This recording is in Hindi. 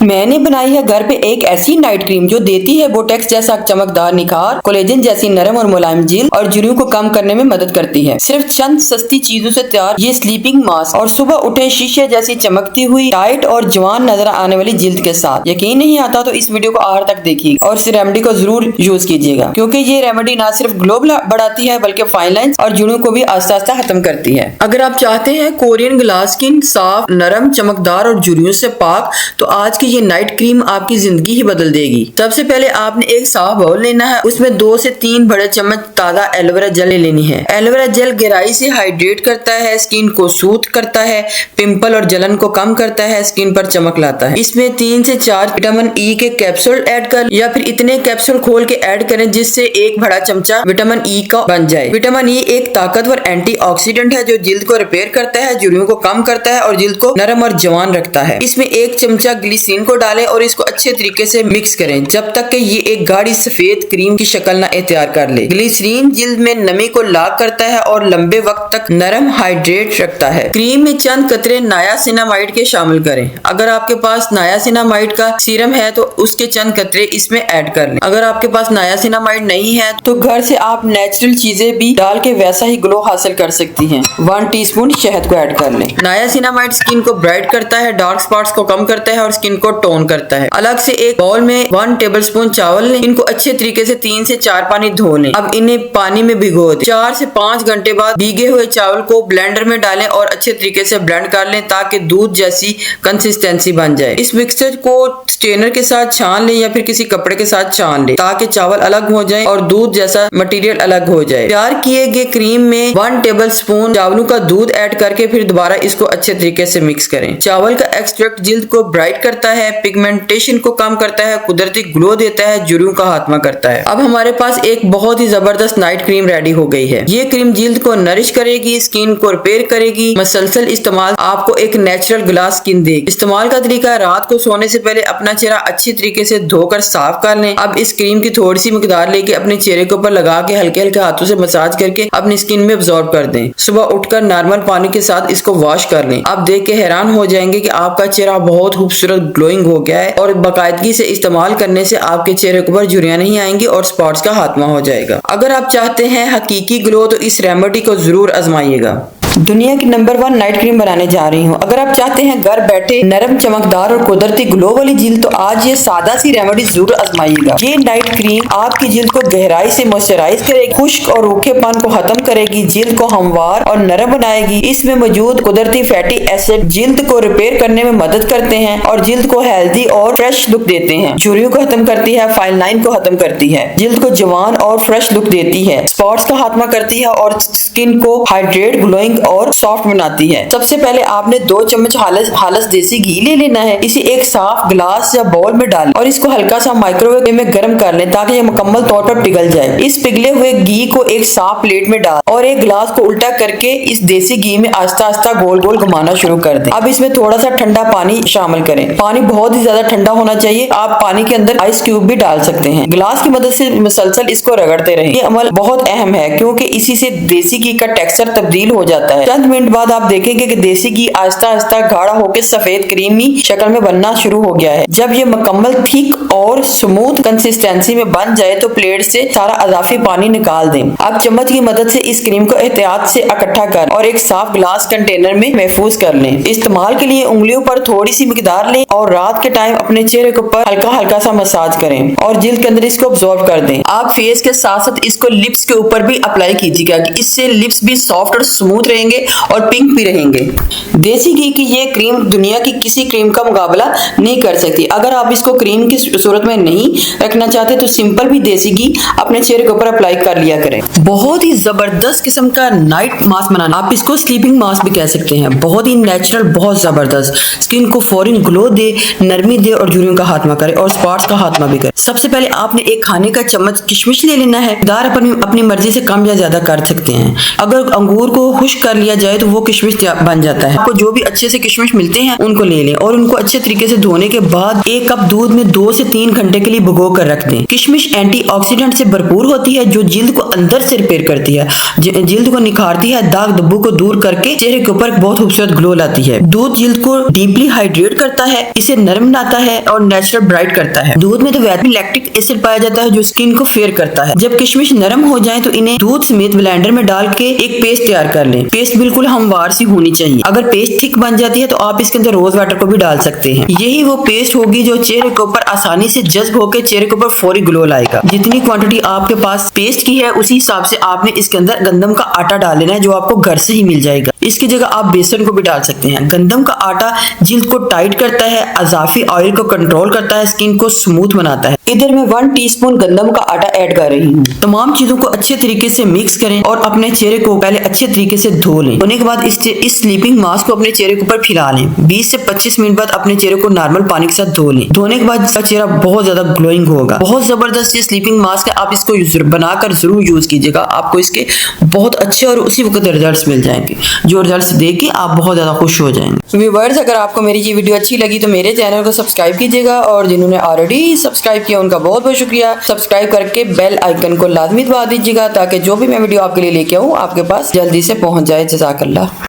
मैंने बनाई है घर पे एक ऐसी नाइट क्रीम जो देती है बोटेक्स जैसा चमकदार निखार, कोलेजन जैसी नरम और मुलायम जिल्द और झुर्रियों को कम करने में मदद करती है। सिर्फ चंद सस्ती चीजों से तैयार ये स्लीपिंग मास्क और सुबह उठे शीशे जैसी चमकती हुई टाइट और जवान नजर आने वाली जिल्द के साथ। यकीन नहीं आता तो इस वीडियो को आखिर तक देखिएगा और इस रेमेडी को जरूर यूज कीजिएगा, क्योंकि ये रेमेडी न सिर्फ ग्लो बढ़ाती है बल्कि फाइन लाइंस और झुर्रियों को भी आस्ता आस्ता खत्म करती है। अगर आप चाहते हैं कोरियन ग्लास स्किन साफ, नरम, चमकदार और झुर्रियों से पाक, तो आज की ये नाइट क्रीम आपकी जिंदगी ही बदल देगी। सबसे पहले आपने एक साफ बाउल लेना है, उसमें 2 से 3 बड़े चम्मच ताजा एलोवेरा जेल ले लेनी है। एलोवेरा जेल गहराई से हाइड्रेट करता है, स्किन को सूथ करता है, पिंपल और जलन को कम करता है, स्किन पर चमक लाता है। इसमें 3 से 4 विटामिन ई के कैप्सूल ऐड कर या फिर इतने कैप्सूल खोल के ऐड करें जिससे एक बड़ा चमचा विटामिन ई का बन जाए। विटामिन ई एक ताकतवर एंटीऑक्सीडेंट है जो जिल्द को रिपेयर करता है, झुर्रियों को कम करता है और जिल्द को नरम और जवान रखता है। इसमें 1 चमचा ग्लिसरीन को डालें और इसको अच्छे तरीके से मिक्स करें जब तक कि ये एक गाढ़ी सफेद क्रीम की शक्ल न तैयार कर ले। ग्लिसरीन जिल्द में नमी को लॉक करता है और लंबे वक्त तक नरम हाइड्रेट रखता है। क्रीम में चंद कतरे नायासिनामाइड के शामिल करें। अगर आपके पास नायासिनामाइड का सीरम है तो उसके चंद कतरे इसमें ऐड कर लें। अगर आपके पास नायासिनामाइड नहीं है तो घर से आप नेचुरल चीजें भी डाल के वैसा ही ग्लो हासिल कर सकती हैं। 1 टीस्पून शहद को ऐड कर लें। नायासिनामाइड स्किन को ब्राइट करता है, डार्क स्पॉट्स को कम करता है और स्किन को टोन करता है। अलग से एक बाउल में 1 टेबलस्पून चावल लें। इनको अच्छे तरीके से 3 से 4 पानी धो लें। अब इन्हें पानी में भिगो दें। 4 से 5 घंटे बाद भीगे हुए चावल को ब्लेंडर में डालें और अच्छे तरीके से ब्लेंड कर लें ताकि दूध जैसी कंसिस्टेंसी बन जाए। इस मिक्सचर को स्ट्रेनर के साथ छान लें या फिर किसी कपड़े के साथ छान लें ताकि चावल अलग हो जाए और दूध जैसा मटेरियल अलग हो जाए। तैयार किए गए क्रीम में 1 टेबलस्पून चावलों का दूध ऐड करके फिर दोबारा इसको अच्छे तरीके से मिक्स करें। चावल का एक्सट्रैक्ट जिल्द को ब्राइट करता है, पिगमेंटेशन को कम करता है, कुदरती ग्लो देता है, झुर्रियों का खात्मा करता है। अब हमारे पास एक बहुत ही जबरदस्त नाइट क्रीम रेडी हो गई है। ये क्रीम जिल्द को नरिश करेगी, स्किन को रिपेयर करेगी। मसलसल इस्तेमाल आपको एक नेचुरल ग्लास स्किन देगी। इस्तेमाल का तरीका, रात को सोने से पहले अपना चेहरा अच्छी तरीके से धोकर साफ कर लें। अब इस क्रीम की थोड़ी सी मिकदार लेके अपने चेहरे के ऊपर लगा के हल्के हल्के हाथों से मसाज करके अपनी स्किन में अब्सॉर्ब कर दें। सुबह उठकर नॉर्मल पानी के साथ इसको वॉश कर लें। आप देख के हैरान हो जाएंगे कि आपका चेहरा बहुत खूबसूरत ग्लोइंग हो गया है और बाकायदगी से इस्तेमाल करने से आपके चेहरे के ऊपर झुर्रियां नहीं आएंगी और स्पॉट्स का खात्मा हो जाएगा। अगर आप चाहते हैं हकीकी ग्लो तो इस रेमेडी को जरूर आजमाइएगा। दुनिया की नंबर 1 नाइट क्रीम बनाने जा रही हूँ। अगर आप चाहते हैं घर बैठे नरम, चमकदार और कुदरती ग्लो वाली जिल्द तो आज ये सादा सी रेमेडी जरूर आजमाइएगा। ये नाइट क्रीम आपकी जिल्द को गहराई से मॉइस्चराइज करेगी, खुश्क और रूखेपन को खत्म करेगी, जिल्द को हमवार और नरम बनाएगी। इसमें मौजूद कुदरती फैटी एसिड जिल्द को रिपेयर करने में मदद करते हैं और जिल्द को हेल्दी और फ्रेश लुक देते हैं। झुर्रियों को खत्म करती है, फाइन लाइन को खत्म करती है, जिल्द को जवान और फ्रेश लुक देती है, स्पॉट्स का खात्मा करती है और स्किन को हाइड्रेट, ग्लोइंग और सॉफ्ट बनाती है। सबसे पहले आपने 2 चम्मच खालस देसी घी ले लेना है। इसे एक साफ गिलास या बाउल में डालें और इसको हल्का सा माइक्रोवेव में गर्म कर लें ताकि ये मुकम्मल तौर पर पिघल जाए। इस पिघले हुए घी को एक साफ प्लेट में डाल और एक गिलास को उल्टा करके इस देसी घी में आस्ता आस्ता गोल गोल घुमाना शुरू कर दें। अब इसमें थोड़ा सा ठंडा पानी शामिल करें। पानी बहुत ही ज्यादा ठंडा होना चाहिए। आप पानी के अंदर आइस क्यूब भी डाल सकते हैं। गिलास की मदद से मुसलसल इसको रगड़ते रहें। ये अमल बहुत अहम है क्योंकि इसी से देसी घी का टेक्सचर तब्दील हो जाता है। चंद मिनट बाद आप देखेंगे कि देसी घी आहिस्ता आहिस्ता गाढ़ा होकर सफेद क्रीमी शक्ल में बनना शुरू हो गया है। जब ये मुकम्मल थिक और स्मूथ कंसिस्टेंसी में बन जाए तो प्लेट से सारा अजाफी पानी निकाल दें। अब चम्मच की मदद से इस क्रीम को एहतियात से इकट्ठा कर और एक साफ ग्लास कंटेनर में महफूज कर लें। इस्तेमाल के लिए उंगलियों पर थोड़ी सी मिकदार लें और रात के टाइम अपने चेहरे के ऊपर हल्का हल्का सा मसाज करें और जिल्द के अंदर इसको अब्सॉर्ब कर दें। आप फेस के साथ साथ इसको लिप्स के ऊपर भी अप्लाई कीजिएगा कि इससे लिप्स भी सॉफ्ट और स्मूथ रहेंगे और पिंक भी रहेंगे। देसी घी की ये क्रीम दुनिया की किसी क्रीम का मुकाबला नहीं कर सकती। अगर आप इसको क्रीम की सूरत में नहीं रखना चाहते तो सिंपल भी देसी घी अपने चेहरे के ऊपर अप्लाई कर लिया करें। बहुत ही जबरदस्त किस्म का नाइट मास्क बनाना, आप इसको स्लीपिंग मास्क भी कह सकते हैं। बहुत ही नेचुरल, बहुत जबरदस्त, स्किन को फौरन ग्लो दे, नरमी दे और झुर्रियों का खात्मा करे और स्पॉट्स का खात्मा भी करे। सबसे पहले आपने एक खाने का चम्मच किशमिश ले लेना है। दार अपनी मर्जी से कम या ज्यादा कर सकते हैं। अगर अंगूर को खुश्क कर लिया जाए तो वो किशमिश बन जाता है। आपको जो भी अच्छे से किशमिश मिलते हैं उनको ले लें और उनको अच्छे तरीके से धोने के बाद 1 कप दूध में 2 से 3 घंटे के लिए भिगो कर रख दें। किशमिश एंटीऑक्सीडेंट से भरपूर होती है जो जल्द को अंदर से रिपेयर करती है, जल्द को निखारती है, दाग धब्बों को दूर करके चेहरे के ऊपर बहुत खूबसूरत ग्लो लाती है। दूध जल्द को डीपली हाइड्रेट करता है, इसे नरम बनाता है और नेचुरल ब्राइट करता है। दूध में तो वैसे भी लैक्टिक एसिड पाया जाता है जो स्किन को फेयर करता है। जब किशमिश नरम हो जाए तो इन्हें दूध समेत ब्लेंडर में डाल के एक पेस्ट तैयार कर लें। पेस्ट बिल्कुल हमवार सी होनी चाहिए। अगर पेस्ट थिक बन जाती है तो आप इसके अंदर रोज वाटर को भी डाल सकते हैं। यही वो पेस्ट होगी जो चेहरे के ऊपर आसानी से जज्ब होकर चेहरे के ऊपर फौरी ग्लो लाएगा। जितनी क्वांटिटी आपके पास पेस्ट की है उसी हिसाब से आपने इसके अंदर गंदम का आटा डाल लेना है जो आपको घर से ही मिल जाएगा। इसकी जगह आप बेसन को भी डाल सकते हैं। गंदम का आटा जिल्द को टाइट करता है, अजाफी ऑयल को कंट्रोल करता है, स्किन को स्मूथ बनाता है। इधर मैं 1 टीस्पून गंदम का आटा ऐड कर रही हूँ। तमाम चीजों को अच्छे तरीके से मिक्स करें और अपने चेहरे को पहले अच्छे तरीके से धो लें। धोने के बाद इस स्लीपिंग मास्क को अपने चेहरे के ऊपर फैला लें। 20 से 25 मिनट बाद अपने चेहरे को नॉर्मल पानी के साथ धो लें। धोने के बाद इसका चेहरा बहुत ज्यादा ग्लोइंग होगा। बहुत जबरदस्त ये स्लीपिंग मास्क है, आप इसको बनाकर जरूर यूज कीजिएगा। आपको इसके बहुत अच्छे और उसी वक्त रिजल्ट्स मिल जाएंगे, जो रिजल्ट्स देख के आप बहुत ज्यादा खुश हो जाएंगे। व्यूअर्स, अगर आपको मेरी ये वीडियो अच्छी लगी तो मेरे चैनल को सब्सक्राइब कीजिएगा और जिन्होंने ऑलरेडी सब्सक्राइब किया उनका बहुत बहुत शुक्रिया। सब्सक्राइब करके बेल आइकन को लाजमी दबा दीजिएगा ताकि जो भी मैं वीडियो आपके लिए लेके आऊँ आपके पास जल्दी से पहुंच जाए। जज़ाकल्लाह।